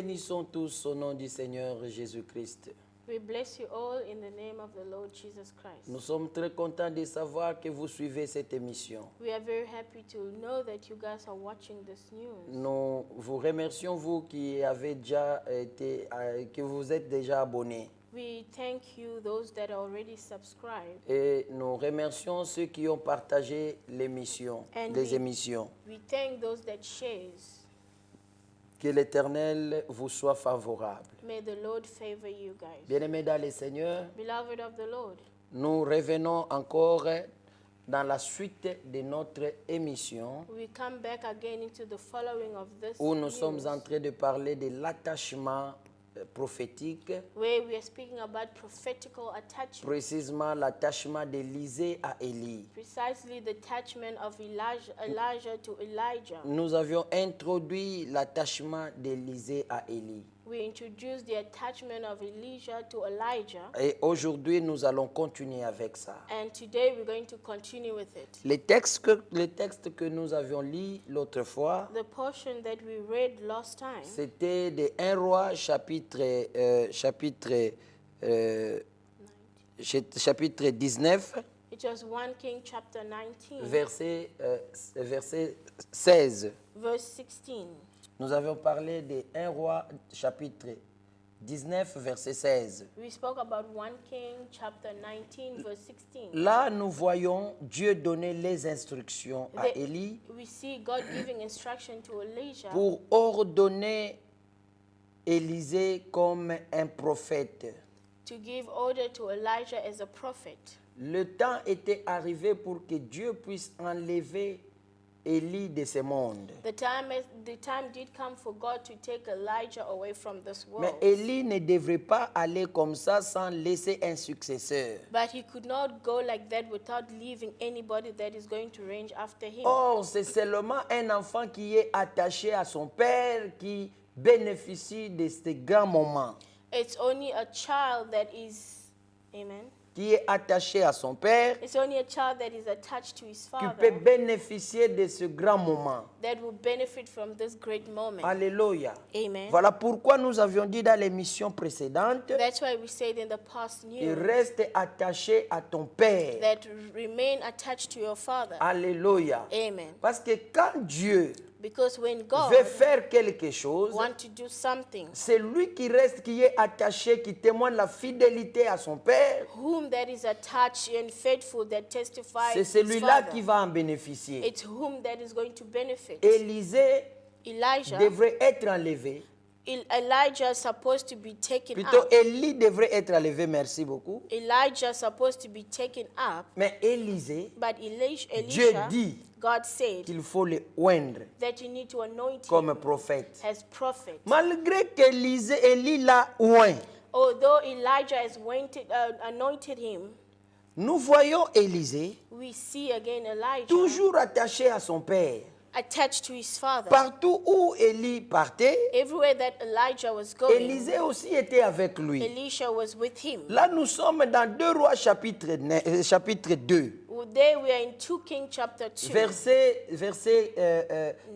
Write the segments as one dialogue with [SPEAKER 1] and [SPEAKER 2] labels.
[SPEAKER 1] bénissons tous au nom du Seigneur Jésus-Christ.
[SPEAKER 2] We bless you all in the name of the Lord Jesus Christ.
[SPEAKER 1] Nous sommes très contents de savoir que vous suivez cette émission.
[SPEAKER 2] We are very happy to know that you guys are watching this news.
[SPEAKER 1] Nous vous remercions, vous qui avez déjà été, que vous êtes déjà abonnés.
[SPEAKER 2] We thank you, those that are already subscribed.
[SPEAKER 1] Et nous remercions ceux qui ont partagé l'émission, les émissions.
[SPEAKER 2] We thank those that shares.
[SPEAKER 1] Que l'Éternel vous soit favorable.
[SPEAKER 2] May the Lord favor you guys.
[SPEAKER 1] Bien-aimés dans le Seigneur,
[SPEAKER 2] Beloved of the Lord,
[SPEAKER 1] nous revenons encore dans la suite de notre émission
[SPEAKER 2] we come back again into the following of this
[SPEAKER 1] où nous
[SPEAKER 2] news,
[SPEAKER 1] sommes en train de parler de l'attachement prophétique,
[SPEAKER 2] where we are speaking about prophetical attachment,
[SPEAKER 1] précisément l'attachement d'Élisée à Élie.
[SPEAKER 2] precisely the attachment of Elijah to Elijah.
[SPEAKER 1] Nous avions introduit l'attachement d'Élisée à Élie.
[SPEAKER 2] We introduced the attachment of Elijah to Elijah,
[SPEAKER 1] Et aujourd'hui, nous allons continuer avec ça.
[SPEAKER 2] and today we're going to continue with it.
[SPEAKER 1] Les textes que nous avions lus l'autre fois,
[SPEAKER 2] The portion that we read last time,
[SPEAKER 1] c'était de 1 Roi chapitre 19,
[SPEAKER 2] it was 1 King chapter 19,
[SPEAKER 1] verset 16.
[SPEAKER 2] verse 16.
[SPEAKER 1] Nous avions parlé de 1 Roi chapitre 19, verset 16.
[SPEAKER 2] We spoke about 1 King chapter 19, verse 16.
[SPEAKER 1] Là, nous voyons Dieu donner les instructions à Élie
[SPEAKER 2] We see God giving instruction to Elijah
[SPEAKER 1] pour ordonner Élisée comme un prophète.
[SPEAKER 2] to give order to Elijah as a prophet.
[SPEAKER 1] Le temps était arrivé pour que Dieu puisse enlever Élie de ce monde.
[SPEAKER 2] The time did come for God to take Elijah away from this
[SPEAKER 1] Mais
[SPEAKER 2] world.
[SPEAKER 1] Élie ne devrait pas aller comme ça sans laisser un successeur.
[SPEAKER 2] But he could not go like that without leaving anybody that is going to reign after him.
[SPEAKER 1] Or, c'est seulement un enfant qui est attaché à son père qui bénéficie de ce grand moment.
[SPEAKER 2] It's only a child that is, amen.
[SPEAKER 1] Qui est attaché à son père,
[SPEAKER 2] It's only a child that is attached to his
[SPEAKER 1] qui peut
[SPEAKER 2] father
[SPEAKER 1] bénéficier de ce grand moment.
[SPEAKER 2] that will benefit from this great moment.
[SPEAKER 1] Alléluia.
[SPEAKER 2] Amen.
[SPEAKER 1] Voilà pourquoi nous avions dit dans l'émission précédente,
[SPEAKER 2] That's why we said in the past
[SPEAKER 1] il
[SPEAKER 2] news
[SPEAKER 1] reste attaché à ton père.
[SPEAKER 2] that remain attached to your father.
[SPEAKER 1] Alléluia.
[SPEAKER 2] Amen.
[SPEAKER 1] Parce que quand Dieu
[SPEAKER 2] Because when God
[SPEAKER 1] veut faire quelque chose,
[SPEAKER 2] wants to do something,
[SPEAKER 1] c'est lui qui reste, qui est attaché, qui témoigne la fidélité à son père.
[SPEAKER 2] whom that is attached and faithful that testifies
[SPEAKER 1] C'est
[SPEAKER 2] his
[SPEAKER 1] celui-là
[SPEAKER 2] father,
[SPEAKER 1] qui va en bénéficier.
[SPEAKER 2] it's whom that is going to benefit.
[SPEAKER 1] Élisée
[SPEAKER 2] Elijah,
[SPEAKER 1] devrait être enlevé.
[SPEAKER 2] Elijah is supposed to be taken
[SPEAKER 1] Plutôt,
[SPEAKER 2] up.
[SPEAKER 1] Élie devrait être enlevé, merci beaucoup.
[SPEAKER 2] Elijah is supposed to be taken up,
[SPEAKER 1] Mais Élisée,
[SPEAKER 2] but
[SPEAKER 1] Dieu
[SPEAKER 2] Elisha,
[SPEAKER 1] dit
[SPEAKER 2] God said
[SPEAKER 1] qu'il faut le oindre
[SPEAKER 2] that you need to anoint
[SPEAKER 1] comme
[SPEAKER 2] him
[SPEAKER 1] prophète.
[SPEAKER 2] as prophet.
[SPEAKER 1] Malgré qu'Élie l'a oint,
[SPEAKER 2] Although Elijah has anointed him,
[SPEAKER 1] nous voyons Élisée
[SPEAKER 2] we see again Elijah
[SPEAKER 1] toujours attaché à son père.
[SPEAKER 2] attached to his father.
[SPEAKER 1] Partout où Élie partait,
[SPEAKER 2] Everywhere that Elijah was going,
[SPEAKER 1] Élisée aussi était avec lui.
[SPEAKER 2] Elisha was with him.
[SPEAKER 1] Là, nous sommes dans 2 Rois chapitre 2,
[SPEAKER 2] There we are in 2 Kings chapter 2,
[SPEAKER 1] versets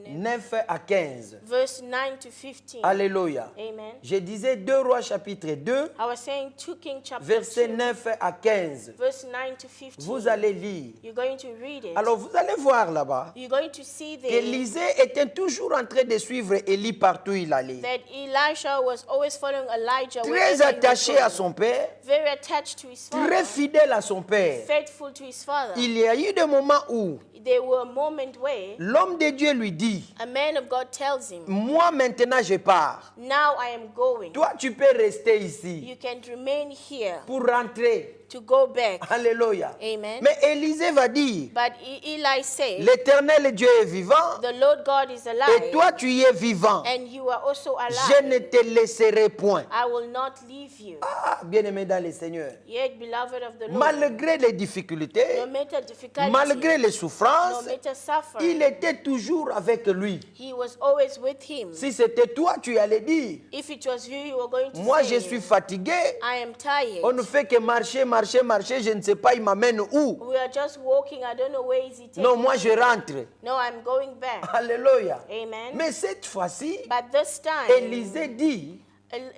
[SPEAKER 1] 9 à 15.
[SPEAKER 2] verse 9 to 15.
[SPEAKER 1] Alléluia.
[SPEAKER 2] Amen.
[SPEAKER 1] Je disais 2 Rois chapitre 2,
[SPEAKER 2] I was saying 2 Kings chapter
[SPEAKER 1] versets
[SPEAKER 2] 2,
[SPEAKER 1] 9 à 15.
[SPEAKER 2] verse 9 to 15.
[SPEAKER 1] Vous allez lire.
[SPEAKER 2] You're going to read it.
[SPEAKER 1] Alors, vous allez voir là-bas
[SPEAKER 2] You're going to see there
[SPEAKER 1] qu'Élisée était toujours en train de suivre Élie partout où il allait.
[SPEAKER 2] that Elisha was always following Elijah,
[SPEAKER 1] Très
[SPEAKER 2] wherever he was
[SPEAKER 1] attaché à
[SPEAKER 2] going.
[SPEAKER 1] son père,
[SPEAKER 2] Very attached to his
[SPEAKER 1] très
[SPEAKER 2] father,
[SPEAKER 1] fidèle à son père.
[SPEAKER 2] faithful to his father.
[SPEAKER 1] Il y a eu des moments où
[SPEAKER 2] There were a moment where
[SPEAKER 1] l'homme de Dieu lui dit,
[SPEAKER 2] a man of God tells him,
[SPEAKER 1] moi maintenant je pars.
[SPEAKER 2] now I am going.
[SPEAKER 1] Toi tu peux rester ici
[SPEAKER 2] You can remain here
[SPEAKER 1] pour rentrer.
[SPEAKER 2] to go back.
[SPEAKER 1] Alléluia.
[SPEAKER 2] Amen.
[SPEAKER 1] Mais Élisée va dire,
[SPEAKER 2] But Eli said,
[SPEAKER 1] l'Éternel Dieu est vivant
[SPEAKER 2] the Lord God is
[SPEAKER 1] et
[SPEAKER 2] alive,
[SPEAKER 1] toi tu y es vivant.
[SPEAKER 2] and you are also
[SPEAKER 1] Je ne
[SPEAKER 2] alive.
[SPEAKER 1] te laisserai point.
[SPEAKER 2] I will not leave you.
[SPEAKER 1] Ah, bien-aimé dans le Seigneur.
[SPEAKER 2] Yet, beloved of the Lord,
[SPEAKER 1] Malgré les difficultés,
[SPEAKER 2] no matter difficulty,
[SPEAKER 1] malgré les
[SPEAKER 2] no
[SPEAKER 1] souffrances,
[SPEAKER 2] matter
[SPEAKER 1] il
[SPEAKER 2] suffering,
[SPEAKER 1] était toujours avec lui.
[SPEAKER 2] he was always with him.
[SPEAKER 1] Si c'était toi, tu allais dire,
[SPEAKER 2] If it was you, you were going to
[SPEAKER 1] moi je
[SPEAKER 2] say,
[SPEAKER 1] suis fatigué,
[SPEAKER 2] I am tired.
[SPEAKER 1] on ne fait que marcher, marcher, marcher, je ne sais pas, il m'amène où.
[SPEAKER 2] We are just walking. I don't know where is he taking
[SPEAKER 1] Non, moi
[SPEAKER 2] me.
[SPEAKER 1] je rentre.
[SPEAKER 2] No, I'm going back.
[SPEAKER 1] Alléluia.
[SPEAKER 2] Amen.
[SPEAKER 1] Mais cette fois-ci,
[SPEAKER 2] But this time,
[SPEAKER 1] Élisée dit,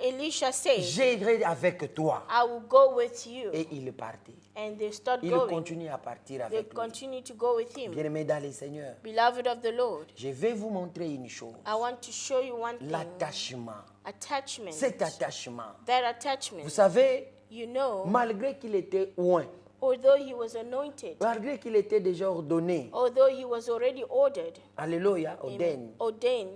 [SPEAKER 2] Elisha said,
[SPEAKER 1] j'irai avec toi.
[SPEAKER 2] I will go with you.
[SPEAKER 1] Et il est parti.
[SPEAKER 2] And they start
[SPEAKER 1] Il
[SPEAKER 2] going.
[SPEAKER 1] continue à partir
[SPEAKER 2] They
[SPEAKER 1] avec lui.
[SPEAKER 2] continue to go with him.
[SPEAKER 1] Bien-aimés dans le Seigneur,
[SPEAKER 2] Beloved of the Lord,
[SPEAKER 1] je vais vous montrer une chose.
[SPEAKER 2] I want to show you one thing.
[SPEAKER 1] L'attachement.
[SPEAKER 2] Attachment.
[SPEAKER 1] Cet attachement.
[SPEAKER 2] That attachment.
[SPEAKER 1] Vous savez,
[SPEAKER 2] You know,
[SPEAKER 1] malgré qu'il était loin,
[SPEAKER 2] although he was anointed,
[SPEAKER 1] malgré qu'il était déjà ordonné,
[SPEAKER 2] although he was already ordered,
[SPEAKER 1] alléluia,
[SPEAKER 2] ordained,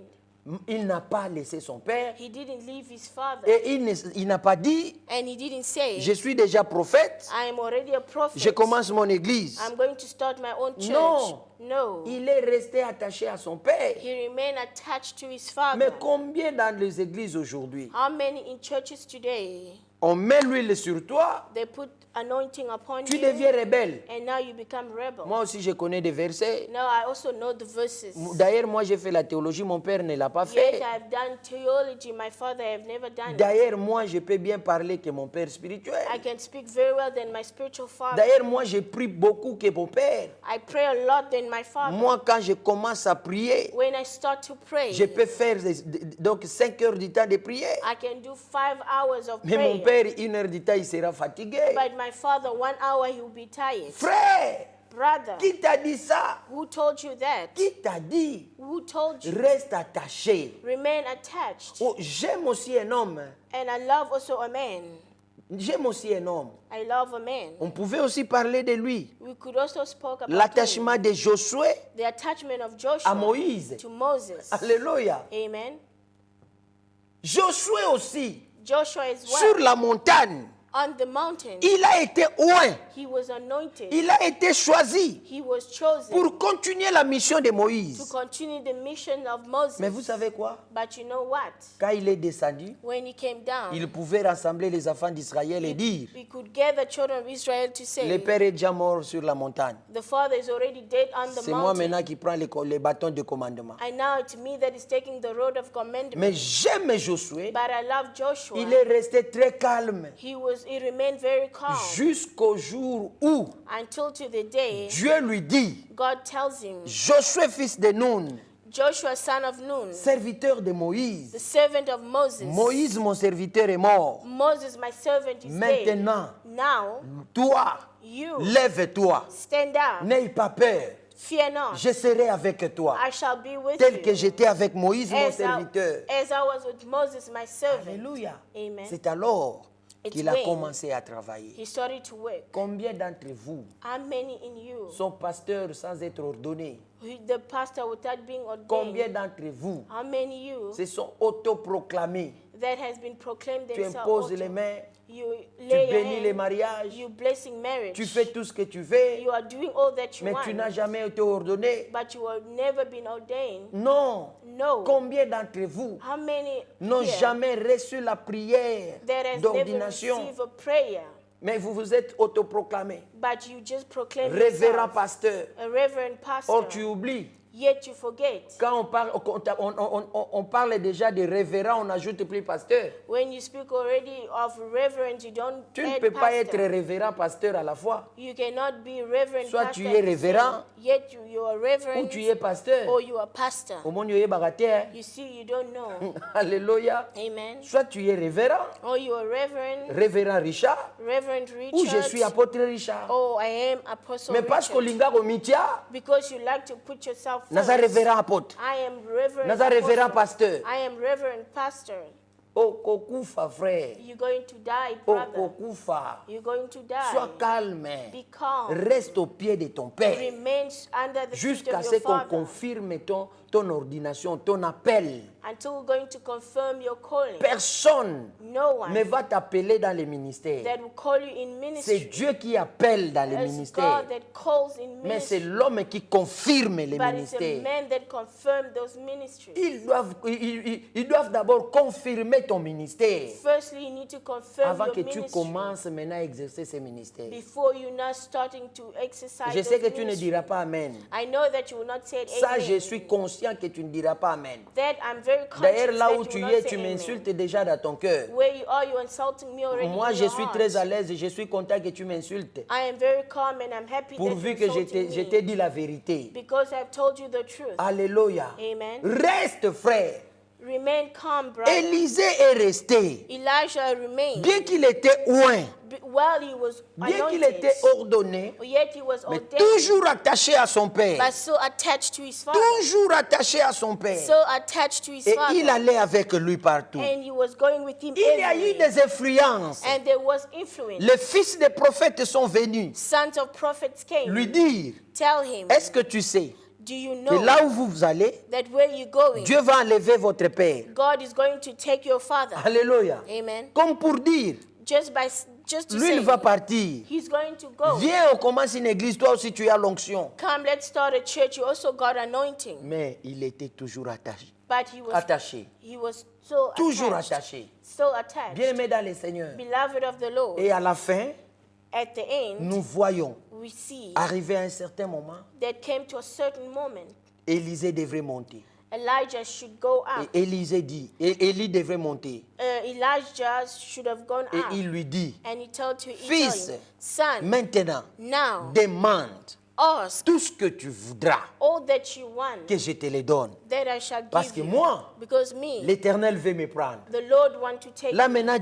[SPEAKER 1] il n'a pas laissé son père
[SPEAKER 2] he didn't leave his father.
[SPEAKER 1] et il n'a pas dit,
[SPEAKER 2] And he didn't say,
[SPEAKER 1] je suis déjà prophète,
[SPEAKER 2] I am already a prophet.
[SPEAKER 1] je commence mon église.
[SPEAKER 2] I'm going to start my own church.
[SPEAKER 1] Non.
[SPEAKER 2] No.
[SPEAKER 1] Il est resté attaché à son père.
[SPEAKER 2] He remained attached to his father.
[SPEAKER 1] Mais combien dans les églises aujourd'hui,
[SPEAKER 2] How many in churches today,
[SPEAKER 1] on met l'huile sur toi,
[SPEAKER 2] they put anointing upon
[SPEAKER 1] tu
[SPEAKER 2] you,
[SPEAKER 1] deviens rebelle.
[SPEAKER 2] and now you become rebel?
[SPEAKER 1] Moi aussi, je connais des versets.
[SPEAKER 2] Now I also know the verses.
[SPEAKER 1] D'ailleurs, moi, j'ai fait la théologie, mon père ne l'a pas
[SPEAKER 2] Yet
[SPEAKER 1] fait.
[SPEAKER 2] I've done theology. My father have never done it.
[SPEAKER 1] D'ailleurs, moi, je peux bien parler que mon père spirituel.
[SPEAKER 2] I can speak very well than my spiritual father.
[SPEAKER 1] D'ailleurs, moi, je prie beaucoup que mon père.
[SPEAKER 2] I pray a lot than my father.
[SPEAKER 1] Moi, quand je commence à prier,
[SPEAKER 2] When I start to pray,
[SPEAKER 1] je peux faire donc 5 heures du temps de prière.
[SPEAKER 2] I can do 5 hours of
[SPEAKER 1] Mais mon
[SPEAKER 2] prayer.
[SPEAKER 1] père, 1 heure du temps, il sera fatigué.
[SPEAKER 2] But my father, 1 hour, he will be tired.
[SPEAKER 1] Frère,
[SPEAKER 2] Brother,
[SPEAKER 1] qui t'a dit ça?
[SPEAKER 2] who told you that?
[SPEAKER 1] Qui t'a dit?
[SPEAKER 2] Who told you?
[SPEAKER 1] Reste attaché.
[SPEAKER 2] Remain attached.
[SPEAKER 1] Oh, j'aime aussi un homme.
[SPEAKER 2] And I love also a man.
[SPEAKER 1] J'aime aussi un homme.
[SPEAKER 2] I love a man.
[SPEAKER 1] On pouvait aussi parler de lui.
[SPEAKER 2] We could also speak about
[SPEAKER 1] L'attachement de Josué
[SPEAKER 2] him. The attachment of Joshua
[SPEAKER 1] à Moïse.
[SPEAKER 2] to Moses.
[SPEAKER 1] Alléluia.
[SPEAKER 2] Amen.
[SPEAKER 1] Josué aussi,
[SPEAKER 2] Joshua as well.
[SPEAKER 1] sur la montagne,
[SPEAKER 2] On the mountain,
[SPEAKER 1] il a été loin.
[SPEAKER 2] he was anointed.
[SPEAKER 1] Il a été choisi
[SPEAKER 2] He was chosen
[SPEAKER 1] pour continuer la mission de
[SPEAKER 2] to
[SPEAKER 1] Moïse.
[SPEAKER 2] continue the mission of Moses.
[SPEAKER 1] Mais vous savez quoi?
[SPEAKER 2] But you know what?
[SPEAKER 1] Quand il est descendu,
[SPEAKER 2] When he came down,
[SPEAKER 1] il pouvait rassembler les enfants d'Israël et dire,
[SPEAKER 2] we could gather children of Israel to
[SPEAKER 1] le
[SPEAKER 2] say,
[SPEAKER 1] père est déjà mort sur la montagne.
[SPEAKER 2] the father is already dead on the
[SPEAKER 1] C'est moi
[SPEAKER 2] mountain.
[SPEAKER 1] maintenant qui prends les bâtons de commandement.
[SPEAKER 2] And now it's me that is taking the road of commandment.
[SPEAKER 1] Mais j'aime Josué.
[SPEAKER 2] But I love Joshua.
[SPEAKER 1] Il est resté très calme
[SPEAKER 2] He remained very calm
[SPEAKER 1] jusqu'au jour où
[SPEAKER 2] until to the day
[SPEAKER 1] Dieu lui dit,
[SPEAKER 2] God tells him,
[SPEAKER 1] Josué fils de Nun,
[SPEAKER 2] Joshua, son of Nun,
[SPEAKER 1] serviteur de
[SPEAKER 2] the
[SPEAKER 1] Moïse,
[SPEAKER 2] servant of Moses.
[SPEAKER 1] Moïse mon serviteur est mort.
[SPEAKER 2] Moses, my servant, is
[SPEAKER 1] Maintenant,
[SPEAKER 2] dead. Now,
[SPEAKER 1] toi,
[SPEAKER 2] you
[SPEAKER 1] lève-toi,
[SPEAKER 2] stand up.
[SPEAKER 1] n'aie pas peur,
[SPEAKER 2] Fear not.
[SPEAKER 1] je serai avec toi,
[SPEAKER 2] I shall be with
[SPEAKER 1] tel que
[SPEAKER 2] you.
[SPEAKER 1] j'étais avec Moïse mon serviteur.
[SPEAKER 2] As I was with Moses, my servant.
[SPEAKER 1] Alléluia.
[SPEAKER 2] Amen.
[SPEAKER 1] C'est alors
[SPEAKER 2] It's
[SPEAKER 1] qu'il a
[SPEAKER 2] when
[SPEAKER 1] commencé à travailler.
[SPEAKER 2] he started to work.
[SPEAKER 1] Combien d'entre vous
[SPEAKER 2] How many in you,
[SPEAKER 1] sont pasteurs sans être ordonnés?
[SPEAKER 2] the pastor without being
[SPEAKER 1] Combien
[SPEAKER 2] ordained,
[SPEAKER 1] d'entre vous
[SPEAKER 2] how many you
[SPEAKER 1] se sont autoproclamés?
[SPEAKER 2] that has been proclaimed
[SPEAKER 1] Tu
[SPEAKER 2] themselves
[SPEAKER 1] imposes
[SPEAKER 2] auto-
[SPEAKER 1] les mains,
[SPEAKER 2] you
[SPEAKER 1] tu
[SPEAKER 2] lay your
[SPEAKER 1] bénis les
[SPEAKER 2] hand,
[SPEAKER 1] mariages,
[SPEAKER 2] you blessing marriage,
[SPEAKER 1] tu fais tout ce que tu veux,
[SPEAKER 2] you are doing all that you
[SPEAKER 1] mais
[SPEAKER 2] want,
[SPEAKER 1] tu n'as jamais été ordonné.
[SPEAKER 2] but you have never been ordained.
[SPEAKER 1] Non.
[SPEAKER 2] No.
[SPEAKER 1] Combien d'entre vous
[SPEAKER 2] How many
[SPEAKER 1] n'ont
[SPEAKER 2] here
[SPEAKER 1] jamais reçu la prière
[SPEAKER 2] that has never
[SPEAKER 1] d'ordination,
[SPEAKER 2] received a prayer,
[SPEAKER 1] mais vous vous êtes autoproclamé
[SPEAKER 2] but you just proclaim
[SPEAKER 1] révérend
[SPEAKER 2] yourself
[SPEAKER 1] pasteur?
[SPEAKER 2] a reverend pastor,
[SPEAKER 1] Or tu oublies.
[SPEAKER 2] yet you forget.
[SPEAKER 1] Quand on parle déjà de révérend, on n'ajoute plus pasteur.
[SPEAKER 2] When you speak already of reverend, you don't
[SPEAKER 1] Tu ne
[SPEAKER 2] add
[SPEAKER 1] peux pas
[SPEAKER 2] pastor.
[SPEAKER 1] être révérend pasteur à la fois.
[SPEAKER 2] You cannot be reverend
[SPEAKER 1] Soit
[SPEAKER 2] pastor
[SPEAKER 1] tu es
[SPEAKER 2] at the
[SPEAKER 1] révérend,
[SPEAKER 2] same- yet you are
[SPEAKER 1] Ou
[SPEAKER 2] reverend,
[SPEAKER 1] tu es pasteur.
[SPEAKER 2] or you are pastor.
[SPEAKER 1] Au monde, il y a bagateur.
[SPEAKER 2] You see, you don't know.
[SPEAKER 1] Alléluia.
[SPEAKER 2] Amen.
[SPEAKER 1] Soit tu es révérend,
[SPEAKER 2] Or you are reverend,
[SPEAKER 1] révérend Richard,
[SPEAKER 2] Reverend
[SPEAKER 1] ou je suis
[SPEAKER 2] Richard.
[SPEAKER 1] apôtre Richard.
[SPEAKER 2] Oh, I am Apostle
[SPEAKER 1] Mais parce que
[SPEAKER 2] Richard.
[SPEAKER 1] linga komitia,
[SPEAKER 2] Because you like to put yourself
[SPEAKER 1] naza
[SPEAKER 2] first.
[SPEAKER 1] révérend apôtre.
[SPEAKER 2] I am Reverend
[SPEAKER 1] Naza révérend
[SPEAKER 2] Apostle.
[SPEAKER 1] pasteur.
[SPEAKER 2] I am Reverend Pastor.
[SPEAKER 1] Oh, kokufa frère.
[SPEAKER 2] You're going to die,
[SPEAKER 1] Oh,
[SPEAKER 2] brother.
[SPEAKER 1] kokufa.
[SPEAKER 2] You're going to
[SPEAKER 1] Sois
[SPEAKER 2] die.
[SPEAKER 1] calme.
[SPEAKER 2] Be calm.
[SPEAKER 1] Reste au pied de ton père.
[SPEAKER 2] Remain under the feet
[SPEAKER 1] Jusqu'à
[SPEAKER 2] of
[SPEAKER 1] ce
[SPEAKER 2] your
[SPEAKER 1] qu'on
[SPEAKER 2] father.
[SPEAKER 1] confirme ton ordination, ton appel.
[SPEAKER 2] until we're going to confirm your calling.
[SPEAKER 1] Personne
[SPEAKER 2] No one
[SPEAKER 1] ne va t'appeler dans les ministères.
[SPEAKER 2] that will call you in
[SPEAKER 1] C'est
[SPEAKER 2] ministry.
[SPEAKER 1] Dieu qui appelle dans les
[SPEAKER 2] It's
[SPEAKER 1] ministères.
[SPEAKER 2] God that calls in
[SPEAKER 1] Mais c'est
[SPEAKER 2] ministry.
[SPEAKER 1] l'homme qui confirme les
[SPEAKER 2] But it's a
[SPEAKER 1] ministères.
[SPEAKER 2] man that confirmed those ministries.
[SPEAKER 1] Ils doivent d'abord confirmer ton ministère
[SPEAKER 2] Firstly, you need to confirm
[SPEAKER 1] avant
[SPEAKER 2] your
[SPEAKER 1] que tu
[SPEAKER 2] ministry
[SPEAKER 1] commences maintenant à exercer ces ministères.
[SPEAKER 2] before you're not starting to exercise
[SPEAKER 1] Je sais
[SPEAKER 2] those
[SPEAKER 1] que tu ne
[SPEAKER 2] ministries.
[SPEAKER 1] diras pas Amen.
[SPEAKER 2] I know that you will not say it
[SPEAKER 1] Ça,
[SPEAKER 2] amen.
[SPEAKER 1] je suis conscient que tu ne diras pas Amen.
[SPEAKER 2] That I'm very conscious
[SPEAKER 1] D'ailleurs, là
[SPEAKER 2] that
[SPEAKER 1] où
[SPEAKER 2] you
[SPEAKER 1] tu
[SPEAKER 2] will
[SPEAKER 1] es,
[SPEAKER 2] not
[SPEAKER 1] tu
[SPEAKER 2] say amen.
[SPEAKER 1] m'insultes déjà dans ton cœur.
[SPEAKER 2] Where you are, you're insulting me already
[SPEAKER 1] Moi,
[SPEAKER 2] in
[SPEAKER 1] je
[SPEAKER 2] your
[SPEAKER 1] suis
[SPEAKER 2] heart.
[SPEAKER 1] très à l'aise et je suis content que tu m'insultes.
[SPEAKER 2] I am very calm and I'm happy
[SPEAKER 1] Pourvu
[SPEAKER 2] that
[SPEAKER 1] que
[SPEAKER 2] you're insulting
[SPEAKER 1] je
[SPEAKER 2] me
[SPEAKER 1] t'ai dit la vérité.
[SPEAKER 2] because I've told you the truth.
[SPEAKER 1] Alléluia.
[SPEAKER 2] Amen.
[SPEAKER 1] Reste, frère.
[SPEAKER 2] Remain calm, brother.
[SPEAKER 1] Élisée est resté.
[SPEAKER 2] Elijah remained.
[SPEAKER 1] Bien qu'il était oint,
[SPEAKER 2] While he was
[SPEAKER 1] bien qu'il
[SPEAKER 2] anointed,
[SPEAKER 1] était ordonné,
[SPEAKER 2] yet he was
[SPEAKER 1] mais
[SPEAKER 2] ordained,
[SPEAKER 1] toujours attaché à son père.
[SPEAKER 2] but so attached to his father.
[SPEAKER 1] Toujours attaché à son père.
[SPEAKER 2] So attached to his
[SPEAKER 1] Et
[SPEAKER 2] father.
[SPEAKER 1] il allait avec lui partout.
[SPEAKER 2] And he was going with him
[SPEAKER 1] Il y a eu
[SPEAKER 2] everywhere.
[SPEAKER 1] des influences.
[SPEAKER 2] And there was influence.
[SPEAKER 1] Les fils des prophètes sont venus
[SPEAKER 2] Sons of prophets came.
[SPEAKER 1] lui dire,
[SPEAKER 2] Tell him,
[SPEAKER 1] est-ce que tu sais
[SPEAKER 2] do you
[SPEAKER 1] que
[SPEAKER 2] know
[SPEAKER 1] là où vous allez,
[SPEAKER 2] that where you're going,
[SPEAKER 1] Dieu va enlever votre père.
[SPEAKER 2] God is going to take your father?
[SPEAKER 1] Alléluia.
[SPEAKER 2] Amen.
[SPEAKER 1] Comme pour dire,
[SPEAKER 2] Just to
[SPEAKER 1] lui
[SPEAKER 2] say,
[SPEAKER 1] il va partir.
[SPEAKER 2] he's going to go.
[SPEAKER 1] Viens, on commence une église, toi aussi tu as l'onction.
[SPEAKER 2] Come, let's start a church. You also got anointing.
[SPEAKER 1] Mais il était toujours attaché.
[SPEAKER 2] But he was so
[SPEAKER 1] Toujours
[SPEAKER 2] attached.
[SPEAKER 1] attaché.
[SPEAKER 2] So attached.
[SPEAKER 1] Bien-aimé dans le Seigneur.
[SPEAKER 2] Beloved of the Lord.
[SPEAKER 1] Et à la fin,
[SPEAKER 2] At the end,
[SPEAKER 1] nous voyons,
[SPEAKER 2] we see
[SPEAKER 1] arrivé à un certain moment,
[SPEAKER 2] that came to a certain moment.
[SPEAKER 1] Élisée devrait monter.
[SPEAKER 2] Elijah should go up.
[SPEAKER 1] Et Élisée dit, et Élie devrait monter.
[SPEAKER 2] Elijah should have gone
[SPEAKER 1] Et
[SPEAKER 2] up.
[SPEAKER 1] il lui dit,
[SPEAKER 2] And he told to
[SPEAKER 1] Fils,
[SPEAKER 2] him, son,
[SPEAKER 1] maintenant,
[SPEAKER 2] now
[SPEAKER 1] demande
[SPEAKER 2] ask
[SPEAKER 1] tout ce que tu voudras
[SPEAKER 2] all that you want,
[SPEAKER 1] que je te le donne.
[SPEAKER 2] that I shall
[SPEAKER 1] Parce
[SPEAKER 2] give
[SPEAKER 1] que
[SPEAKER 2] you.
[SPEAKER 1] moi,
[SPEAKER 2] Because me,
[SPEAKER 1] l'Éternel veut me prendre.
[SPEAKER 2] the Lord want to take
[SPEAKER 1] Là
[SPEAKER 2] me.
[SPEAKER 1] maintenant,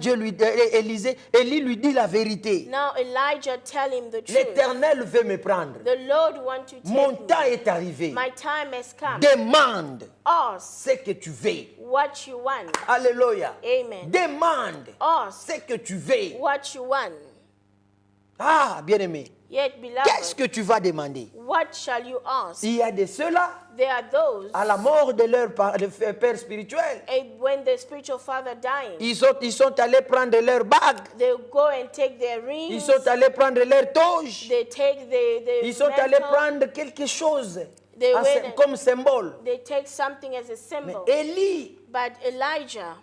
[SPEAKER 1] Élie lui dit la vérité.
[SPEAKER 2] Now Elijah tell him the truth.
[SPEAKER 1] L'Éternel veut me prendre.
[SPEAKER 2] The Lord want to take
[SPEAKER 1] Mon
[SPEAKER 2] me.
[SPEAKER 1] temps est arrivé.
[SPEAKER 2] My time has come.
[SPEAKER 1] Demande
[SPEAKER 2] Ask
[SPEAKER 1] ce que tu veux.
[SPEAKER 2] what you want.
[SPEAKER 1] Alléluia.
[SPEAKER 2] Amen.
[SPEAKER 1] Demande
[SPEAKER 2] Ask
[SPEAKER 1] ce que tu veux.
[SPEAKER 2] what you want.
[SPEAKER 1] Ah, bien-aimé.
[SPEAKER 2] Yet,
[SPEAKER 1] Qu'est-ce
[SPEAKER 2] beloved,
[SPEAKER 1] que tu vas demander?
[SPEAKER 2] what shall you ask?
[SPEAKER 1] Il y a de ceux-là,
[SPEAKER 2] There are those,
[SPEAKER 1] à la mort de leur père spirituel,
[SPEAKER 2] when the spiritual father dying,
[SPEAKER 1] ils sont allés prendre leur bague.
[SPEAKER 2] they go and take their rings,
[SPEAKER 1] Ils sont allés prendre leur toge.
[SPEAKER 2] they take the
[SPEAKER 1] Ils sont allés
[SPEAKER 2] mantle,
[SPEAKER 1] prendre quelque chose
[SPEAKER 2] They went-
[SPEAKER 1] comme symbole.
[SPEAKER 2] they take something as a
[SPEAKER 1] Mais
[SPEAKER 2] symbol.
[SPEAKER 1] Élie
[SPEAKER 2] But Elijah